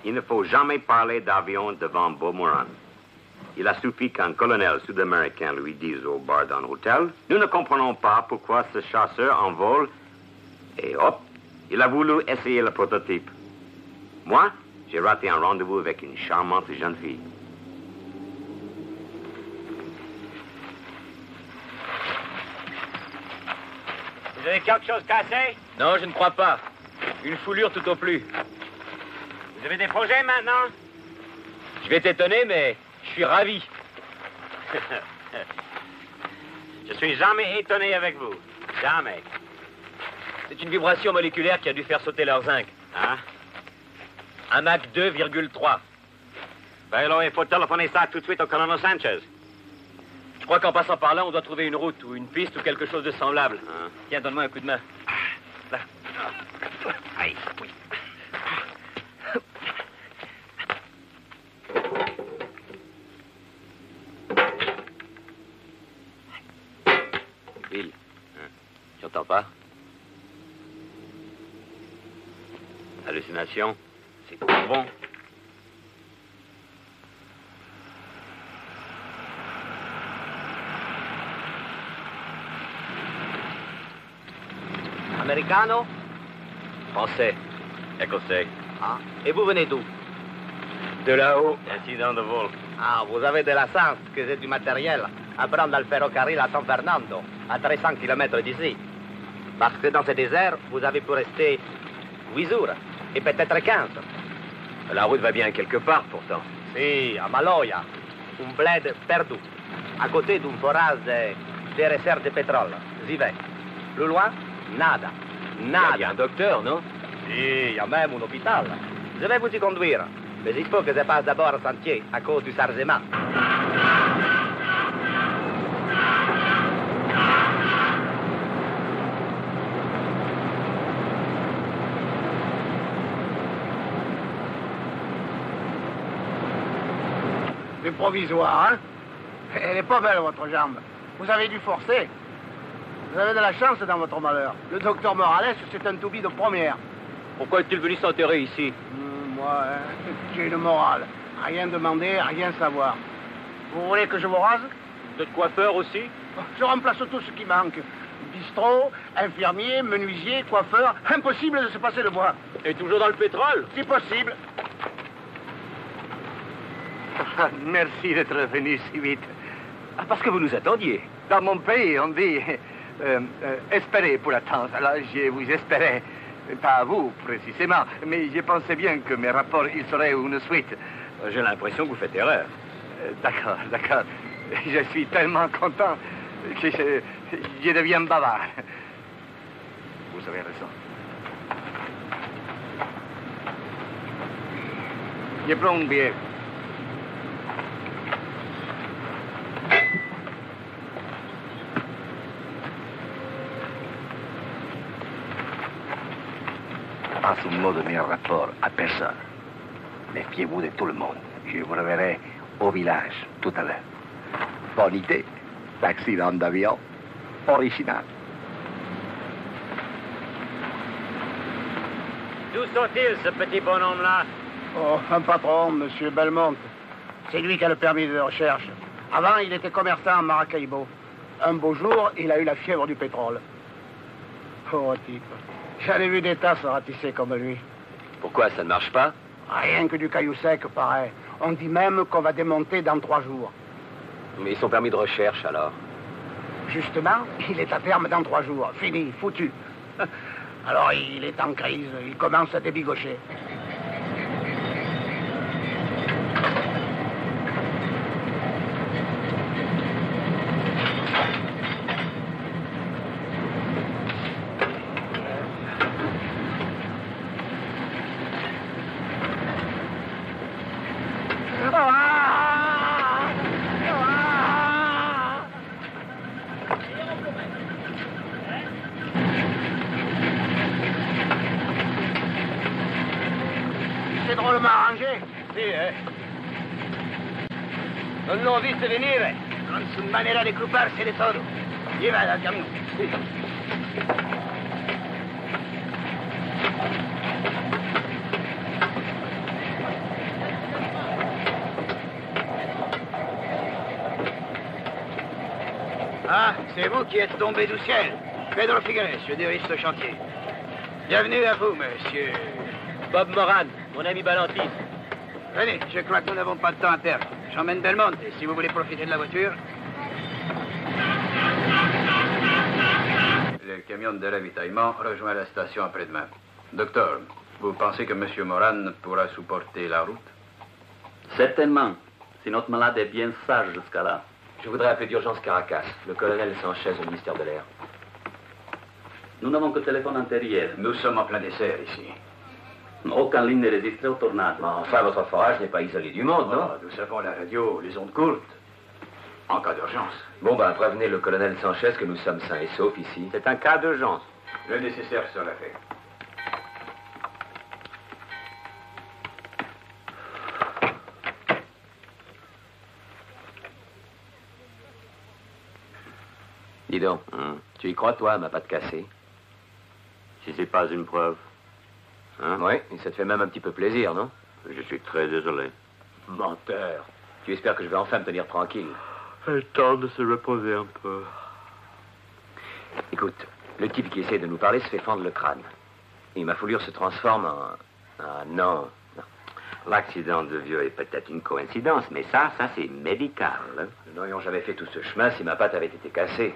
il ne faut jamais parler d'avion devant Beaumoran. Il a suffi qu'un colonel sud-américain lui dise au bar d'un hôtel, nous ne comprenons pas pourquoi ce chasseur en vole, et hop, il a voulu essayer le prototype. Moi, j'ai raté un rendez-vous avec une charmante jeune fille. Vous avez quelque chose cassé? Non, je ne crois pas. Une foulure tout au plus. Vous avez des projets maintenant? Je vais t'étonner, mais je suis ravi. Je suis jamais étonné avec vous. Jamais. C'est une vibration moléculaire qui a dû faire sauter leur zinc. Hein? Un Mach 2,3. Ben alors, il faut téléphoner ça tout de suite au colonel Sanchez. Je crois qu'en passant par là, on doit trouver une route ou une piste ou quelque chose de semblable. Hein? Tiens, donne-moi un coup de main. Là. Aïe, oui. Bill, tu entends pas? Hallucination, c'est pas bon. Americano? Français. Écossais. Ah. Et vous venez d'où? De là-haut. Incident de vol. Ah, vous avez de la chance que j'ai du matériel à prendre le ferrocarril à San Fernando, à 300 km d'ici. Parce que dans ce désert, vous avez pu rester 8 jours, et peut-être 15. La route va bien quelque part, pourtant. Si, à Maloya, un bled perdu, à côté d'un forage de réserve de pétrole. J'y vais. Plus loin, nada. Nada. Il y a un docteur, non? Si, il y a même un hôpital. Je vais vous y conduire. Mais il faut que je passe d'abord au sentier à cause du chargement. C'est provisoire, hein? Elle est pas belle, votre jambe. Vous avez dû forcer. Vous avez de la chance dans votre malheur. Le docteur Morales, c'est un toubib de première. Pourquoi est-il venu s'enterrer ici? Moi, hein, j'ai une morale. Rien demander, rien savoir. Vous voulez que je vous rase? Vous êtes coiffeur aussi? Je remplace tout ce qui manque. Bistrot, infirmier, menuisier, coiffeur. Impossible de se passer le bois. Et toujours dans le pétrole? Si possible. Merci d'être venu si vite. Ah, parce que vous nous attendiez. Dans mon pays, on dit espérer pour attendre. Alors, je vous espérais. Pas à vous, précisément, mais je pensais bien que mes rapports, ils seraient une suite. J'ai l'impression que vous faites erreur. D'accord, d'accord. Je suis tellement content que je deviens bavard. Vous avez raison. Je prends une bière. Pas un mot de mes rapports à personne. Méfiez-vous de tout le monde. Je vous reverrai au village tout à l'heure. Bonne idée. L'accident d'avion. Original. D'où sont-ils, ce petit bonhomme-là? Oh, un patron, monsieur Belmont. C'est lui qui a le permis de recherche. Avant, il était commerçant à Maracaibo. Un beau jour, il a eu la fièvre du pétrole. Oh, type. J'en ai vu des tas se ratisser comme lui. Pourquoi, ça ne marche pas? Rien que du caillou sec, pareil. On dit même qu'on va démonter dans 3 jours. Mais ils sont permis de recherche, alors. Justement, il est à terme dans 3 jours. Fini, foutu. Alors, il est en crise. Il commence à débigocher. C'est drôlement arrangé. Si, Non lo viste venire. Con su manera di occuparsi di todo. Lleva al camión. Sí. C'est vous qui êtes tombé du ciel. Pedro Figueres, je dirige ce chantier. Bienvenue à vous, monsieur. Bob Moran, mon ami Balantis. Venez, je crois que nous n'avons pas de temps à perdre. J'emmène Belmonte, et si vous voulez profiter de la voiture... Le camion de ravitaillement rejoint la station après-demain. Docteur, vous pensez que M. Moran pourra supporter la route? Certainement, si notre malade est bien sage jusqu'à là. Je voudrais appeler d'urgence Caracas. Le colonel est en chaise au ministère de l'Air. Nous n'avons que téléphone intérieur. Nous sommes en plein dessert ici. Aucune ligne n'est régistrée au tornade. Enfin, votre forage n'est pas isolé du monde, non? Nous savons la radio, les ondes courtes. En cas d'urgence. Bon, ben, prévenez le colonel Sanchez que nous sommes sains et saufs ici. C'est un cas d'urgence. Le nécessaire sera fait. Dis donc, tu y crois, toi, à ma patte cassée? Si c'est pas une preuve. Hein? Oui, et ça te fait même un petit peu plaisir, non? Je suis très désolé. Menteur. Tu espères que je vais enfin me tenir tranquille? Le temps de se reposer un peu. Écoute, le type qui essaie de nous parler se fait fendre le crâne. Et ma foulure se transforme en... Ah, non. L'accident de vieux est peut-être une coïncidence, mais ça c'est médical. Hein? Nous n'aurions jamais fait tout ce chemin si ma patte avait été cassée.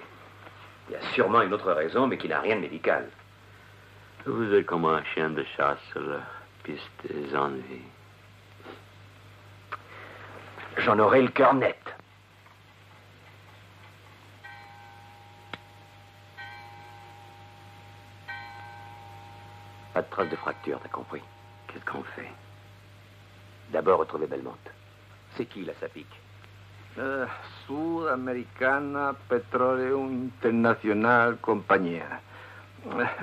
Il y a sûrement une autre raison, mais qui n'a rien de médical. Vous êtes comme un chien de chasse sur la piste des ennuis. J'en aurai le cœur net. Pas de trace de fracture, t'as compris? Qu'est-ce qu'on fait? D'abord, retrouver Belmonte. C'est qui, la Sapic? Sudamericana Petroleum International Compañía.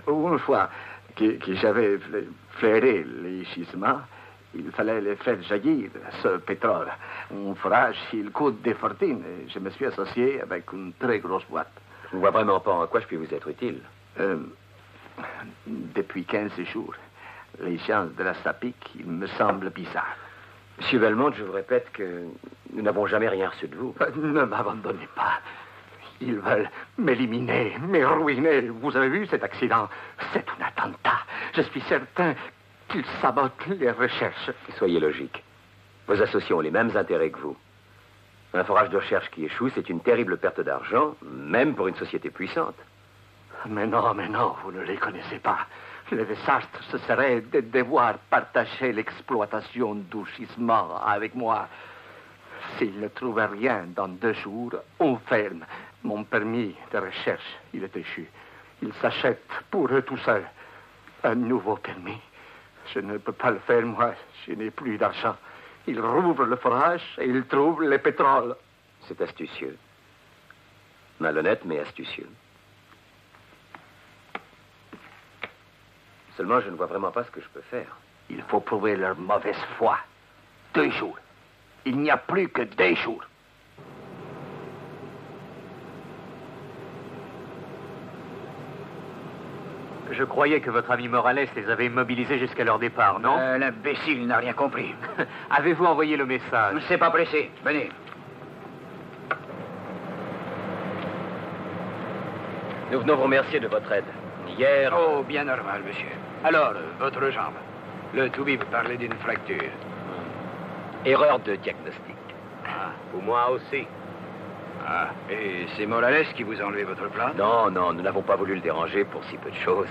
Une fois que j'avais flairé les gisements, il fallait les faire jaillir, ce pétrole. Un forage, il coûte des fortunes. Je me suis associé avec une très grosse boîte. Je ne vois vraiment pas en quoi je puis vous être utile. Depuis 15 jours, les gens de la Sapic, il me semble bizarre. Monsieur Belmonte, je vous répète que nous n'avons jamais rien reçu de vous. Ne m'abandonnez pas. Ils veulent m'éliminer, me ruiner. Vous avez vu cet accident? C'est un attentat. Je suis certain qu'ils sabotent les recherches. Soyez logique. Vos associés ont les mêmes intérêts que vous. Un forage de recherche qui échoue, c'est une terrible perte d'argent, même pour une société puissante. Mais non, vous ne les connaissez pas. Le désastre, ce serait de devoir partager l'exploitation du gisement avec moi. S'ils ne trouvent rien dans 2 jours, on ferme. Mon permis de recherche, il est échu. Ils s'achètent pour eux tout seuls un nouveau permis. Je ne peux pas le faire, moi. Je n'ai plus d'argent. Ils rouvrent le forage et ils trouvent le pétrole. C'est astucieux. Malhonnête, mais astucieux. Seulement, je ne vois vraiment pas ce que je peux faire. Il faut prouver leur mauvaise foi. 2 jours. Il n'y a plus que 2 jours. Je croyais que votre ami Morales les avait immobilisés jusqu'à leur départ, non? L'imbécile n'a rien compris. Avez-vous envoyé le message? C'est pas pressé. Venez. Nous venons vous remercier de votre aide. Hier... Oh, bien normal, monsieur. Alors, votre jambe. Le toubib parlait d'une fracture. Erreur de diagnostic. Pour moi aussi. Ah, et c'est Morales qui vous a enlevé votre plan? Non, nous n'avons pas voulu le déranger pour si peu de choses.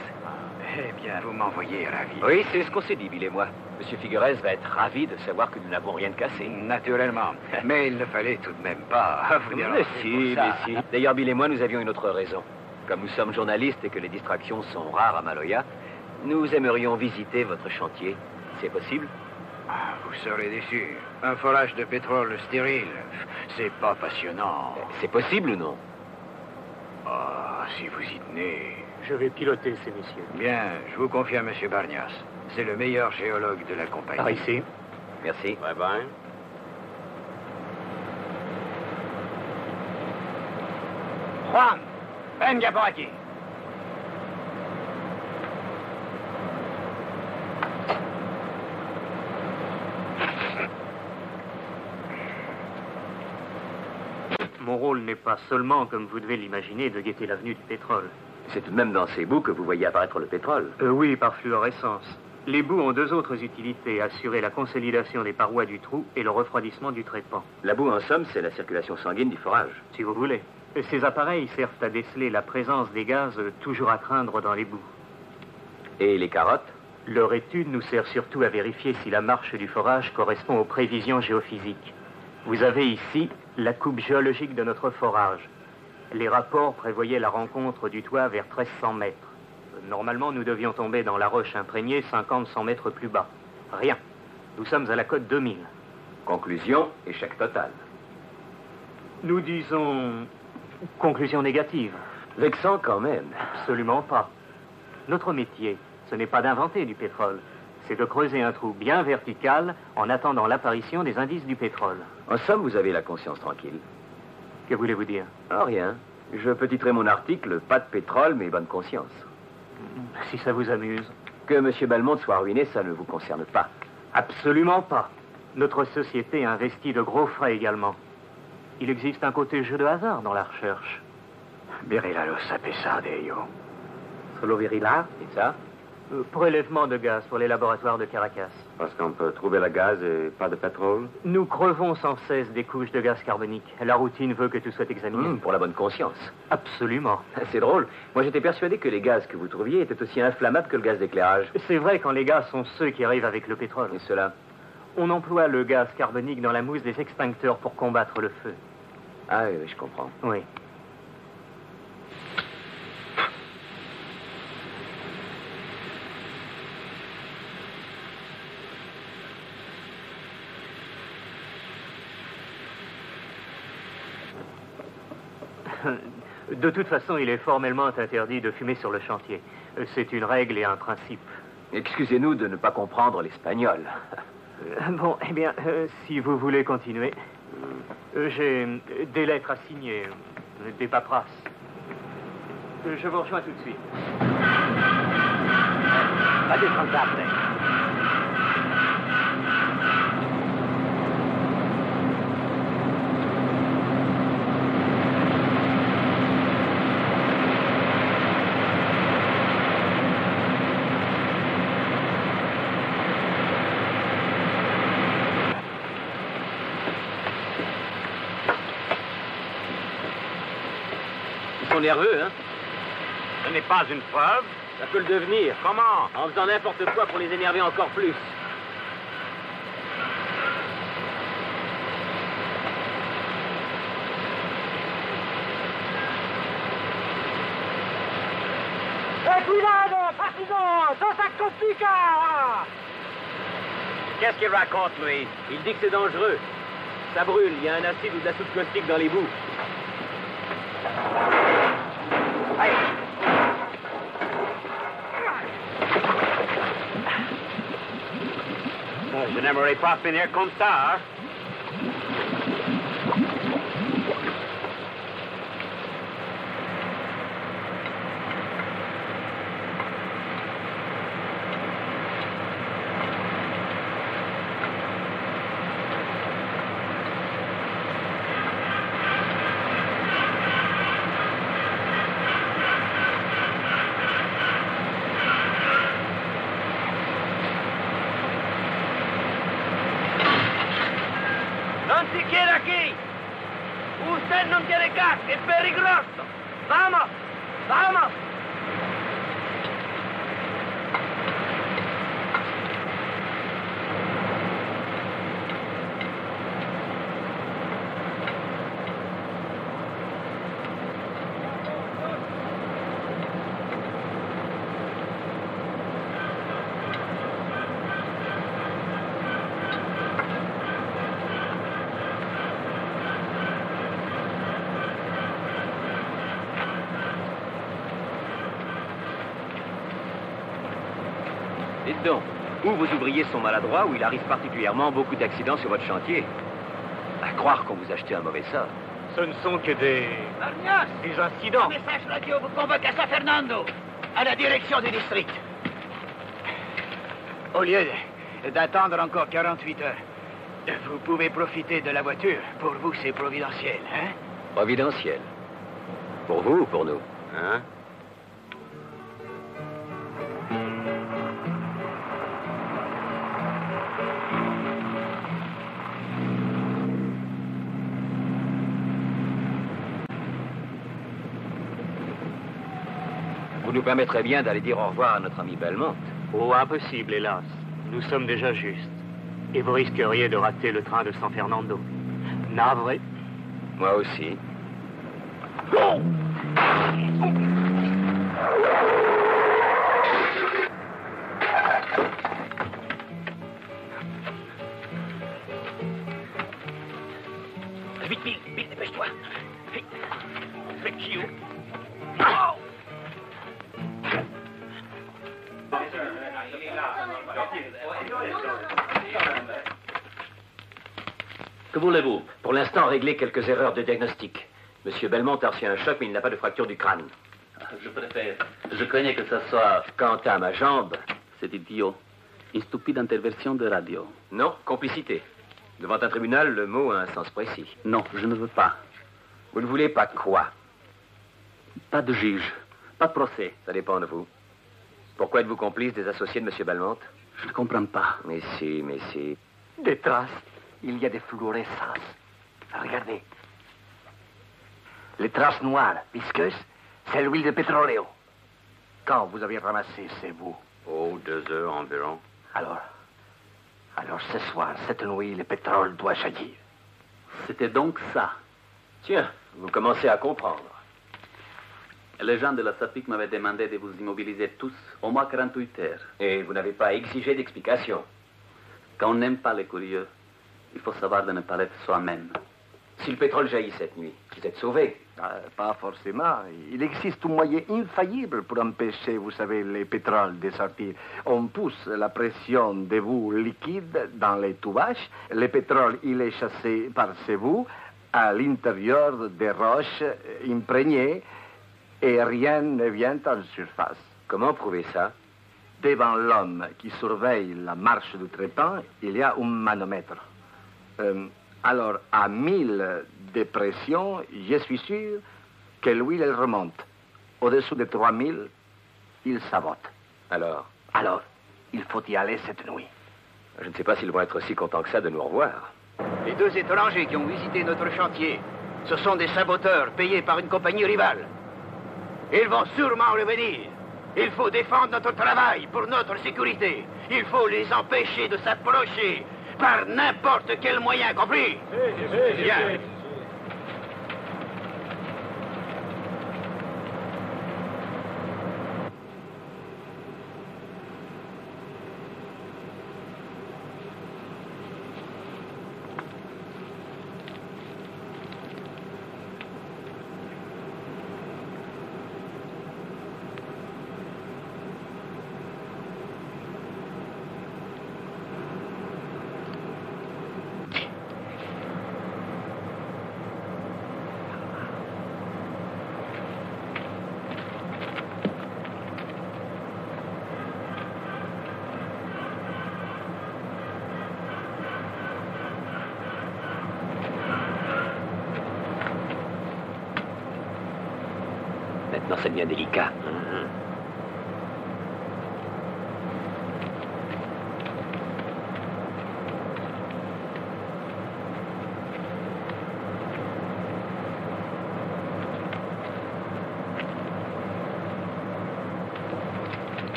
Eh bien, vous m'envoyez ravi. Oui, c'est ce qu'on s'est dit, Bill et moi. Monsieur Figueres va être ravi de savoir que nous n'avons rien de cassé. Naturellement. Mais il ne fallait tout de même pas vous déranger Mais si. D'ailleurs, Bill et moi, nous avions une autre raison. Comme nous sommes journalistes et que les distractions sont rares à Maloya, nous aimerions visiter votre chantier. C'est possible? Vous serez déçus. Un forage de pétrole stérile, c'est pas passionnant. C'est possible ou non? Ah, si vous y tenez. Je vais piloter ces messieurs. Bien, je vous confie à M. Barnias. C'est le meilleur géologue de la compagnie. Par ici. Merci. Bye bye. Juan, venga por aquí. Mon rôle n'est pas seulement, comme vous devez l'imaginer, de guetter l'avenue du pétrole. C'est tout de même dans ces boues que vous voyez apparaître le pétrole. Oui, par fluorescence. Les boues ont deux autres utilités, assurer la consolidation des parois du trou et le refroidissement du trépan. La boue, en somme, c'est la circulation sanguine du forage. Si vous voulez. Ces appareils servent à déceler la présence des gaz toujours à craindre dans les boues. Et les carottes? Leur étude nous sert surtout à vérifier si la marche du forage correspond aux prévisions géophysiques. Vous avez ici la coupe géologique de notre forage. Les rapports prévoyaient la rencontre du toit vers 1300 mètres. Normalement, nous devions tomber dans la roche imprégnée 50-100 mètres plus bas. Rien. Nous sommes à la cote 2000. Conclusion, échec total. Nous disons... conclusion négative. Vexant quand même. Absolument pas. Notre métier, ce n'est pas d'inventer du pétrole. C'est de creuser un trou bien vertical en attendant l'apparition des indices du pétrole. En somme, vous avez la conscience tranquille. Que voulez-vous dire? Ah, rien. Je peux titrer mon article « Pas de pétrole, mais bonne conscience ». Si ça vous amuse. Que M. Belmont soit ruiné, ça ne vous concerne pas. Absolument pas. Notre société investit de gros frais également. Il existe un côté jeu de hasard dans la recherche. Virila lo sapessa de yo. Solo virila, et ça? Prélèvement de gaz pour les laboratoires de Caracas. Parce qu'on peut trouver le gaz et pas de pétrole? Nous crevons sans cesse des couches de gaz carbonique. La routine veut que tout soit examiné. Pour la bonne conscience. Absolument. C'est drôle. Moi, j'étais persuadé que les gaz que vous trouviez étaient aussi inflammables que le gaz d'éclairage. C'est vrai quand les gaz sont ceux qui arrivent avec le pétrole. Et cela? On emploie le gaz carbonique dans la mousse des extincteurs pour combattre le feu. Ah oui, je comprends. Oui. De toute façon, il est formellement interdit de fumer sur le chantier. C'est une règle et un principe. Excusez-nous de ne pas comprendre l'espagnol. Bon, eh bien, si vous voulez continuer, j'ai des lettres à signer, des paperasses. Je vous rejoins tout de suite. Allez, tranquille. Nerveux, hein? Ce n'est pas une preuve. Ça peut le devenir. Comment? En faisant n'importe quoi pour les énerver encore plus. Cuidado, partisan! Ça complica! Qu'est-ce qu'il raconte, lui? Il dit que c'est dangereux. Ça brûle, il y a un acide ou de la soude caustique dans les boues. Je n'aimerais pas finir comme ça, hein? Non si quiere aquí. Usted no tiene gas, es peligroso. Vamos, vamos. Dites donc, ou vos ouvriers sont maladroits, ou il arrive particulièrement beaucoup d'accidents sur votre chantier. À croire qu'on vous achetait un mauvais sort. Ce ne sont que des incidents. Un message radio vous convoque à San Fernando, à la direction du district. Au lieu d'attendre encore 48 heures, vous pouvez profiter de la voiture. Pour vous, c'est providentiel, hein? Providentiel. Pour vous ou pour nous? Hein? Vous nous permettrez bien d'aller dire au revoir à notre ami Belmont. Oh, impossible, hélas. Nous sommes déjà justes. Et vous risqueriez de rater le train de San Fernando. Navré. Moi aussi. Vite, vite, dépêche-toi. Vecchio. Que voulez-vous? Pour l'instant, régler quelques erreurs de diagnostic. Monsieur Belmont a reçu un choc, mais il n'a pas de fracture du crâne. Je préfère. Je craignais que ça soit... Quant à ma jambe... C'est idiot. Une stupide interversion de radio. Non, complicité. Devant un tribunal, le mot a un sens précis. Non, je ne veux pas. Vous ne voulez pas quoi? Pas de juge. Pas de procès. Ça dépend de vous. Pourquoi êtes-vous complice des associés de Monsieur Belmont? Je ne comprends pas. Mais si... Des traces. Il y a des fluorescences. Regardez. Les traces noires, visqueuses, c'est l'huile de pétroleo. Quand vous avez ramassé, c'est vous. Oh, 2 heures environ. Alors ce soir, cette nuit, le pétrole doit jaillir. C'était donc ça. Tiens, vous commencez à comprendre. Les gens de la SAPIC m'avaient demandé de vous immobiliser tous au moins 48 heures. Et vous n'avez pas exigé d'explication. Quand on n'aime pas les curieux, il faut savoir de ne pas l'être soi-même. Si le pétrole jaillit cette nuit, vous êtes sauvé. Pas forcément. Il existe un moyen infaillible pour empêcher, vous savez, les pétroles de sortir. On pousse la pression des boues liquides dans les tubages. Le pétrole, il est chassé par ces boues à l'intérieur des roches imprégnées et rien ne vient en surface. Comment prouver ça? Devant l'homme qui surveille la marche du trépan, il y a un manomètre. Alors, à 1000 de pression, je suis sûr que l'huile, elle remonte. Au-dessous de 3000, il sabote. Alors, il faut y aller cette nuit. je ne sais pas s'ils vont être si contents que ça de nous revoir. Les 2 étrangers qui ont visité notre chantier, ce sont des saboteurs payés par une compagnie rivale. Ils vont sûrement revenir. Il faut défendre notre travail pour notre sécurité. Il faut les empêcher de s'approcher par n'importe quel moyen, compris? Bien. Maintenant, c'est bien délicat.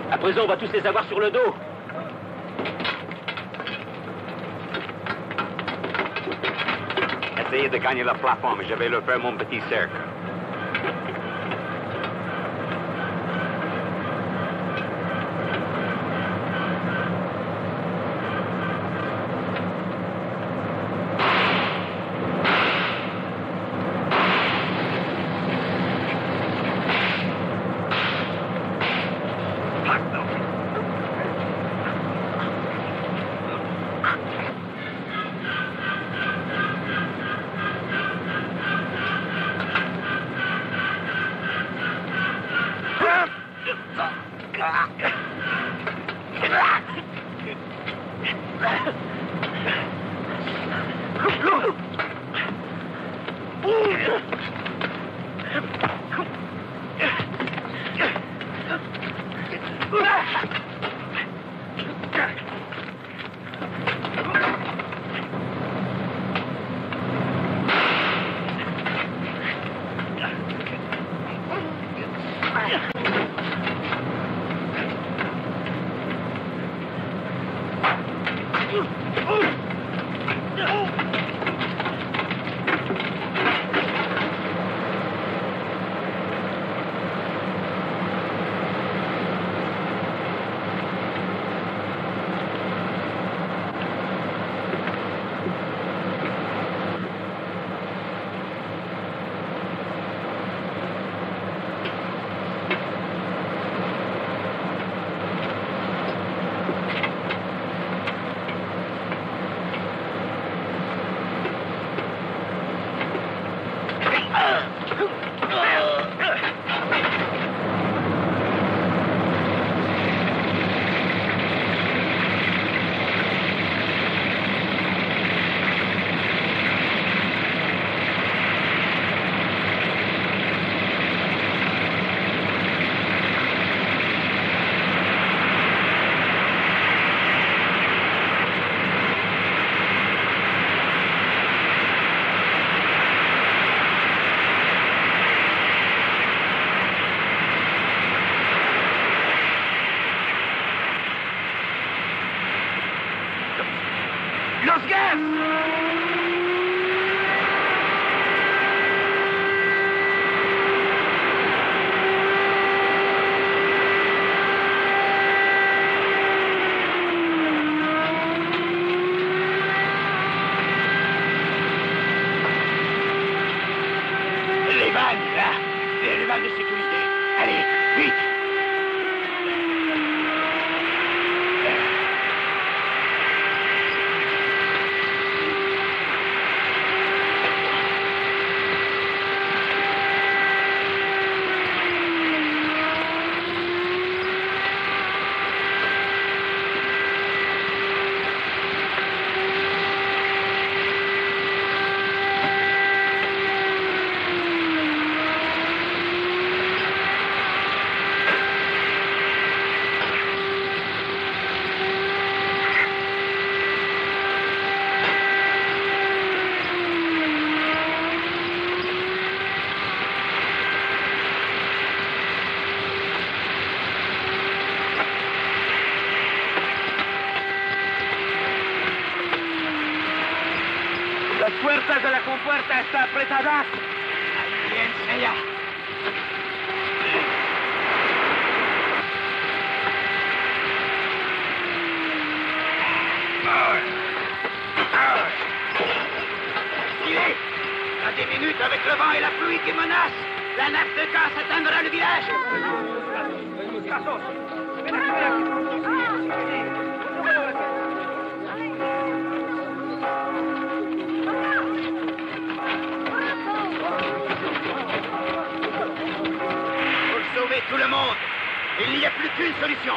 À présent, on va tous les avoir sur le dos. Essayez de gagner le plafond, mais je vais leur faire mon petit cercle. puertas de la compuerta están apretadas. Bien, ella. Suivez. Dans 10 minutes, avec le vent et la pluie qui menacent, la nappe de gaz atteindra le village. Sauver tout le monde. Il n'y a plus qu'une solution.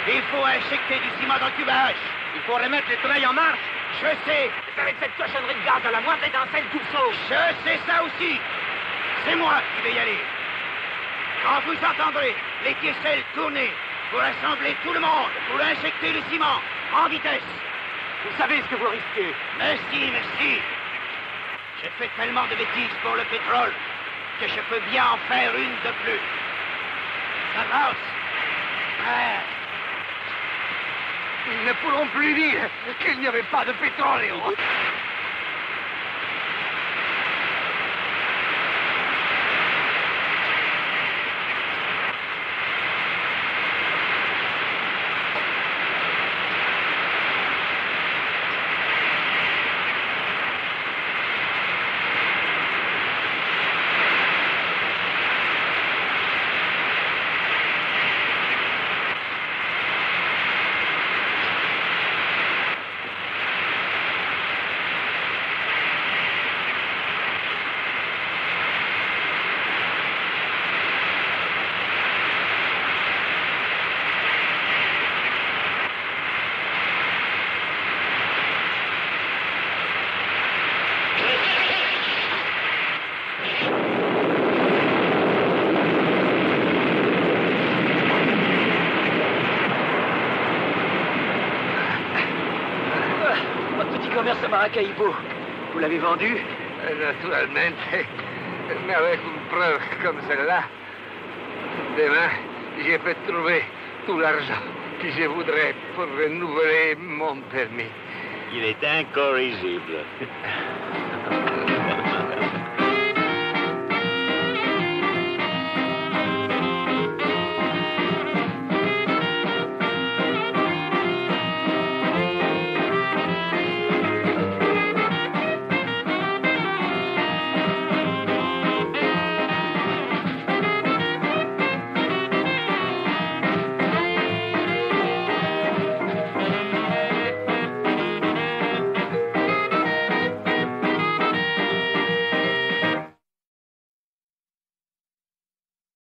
Il faut injecter du ciment dans le cubage. Il faut remettre les treilles en marche. Je sais. Avec cette cochonnerie de gaz à la moindre étincelle, tout saut. Je sais ça aussi. C'est moi qui vais y aller. Quand vous entendrez les ficelles tourner pour rassembler tout le monde, pour injecter le ciment en vitesse. Vous savez ce que vous risquez. Merci, merci. J'ai fait tellement de bêtises pour le pétrole que je peux bien en faire une de plus. Ça passe. Ouais. Ils ne pourront plus dire qu'il n'y avait pas de pétrole. commerce à Maracaibo. Vous l'avez vendu? Naturellement. Mais avec une preuve comme celle-là, demain, je peux trouver tout l'argent que je voudrais pour renouveler mon permis. Il est incorrigible.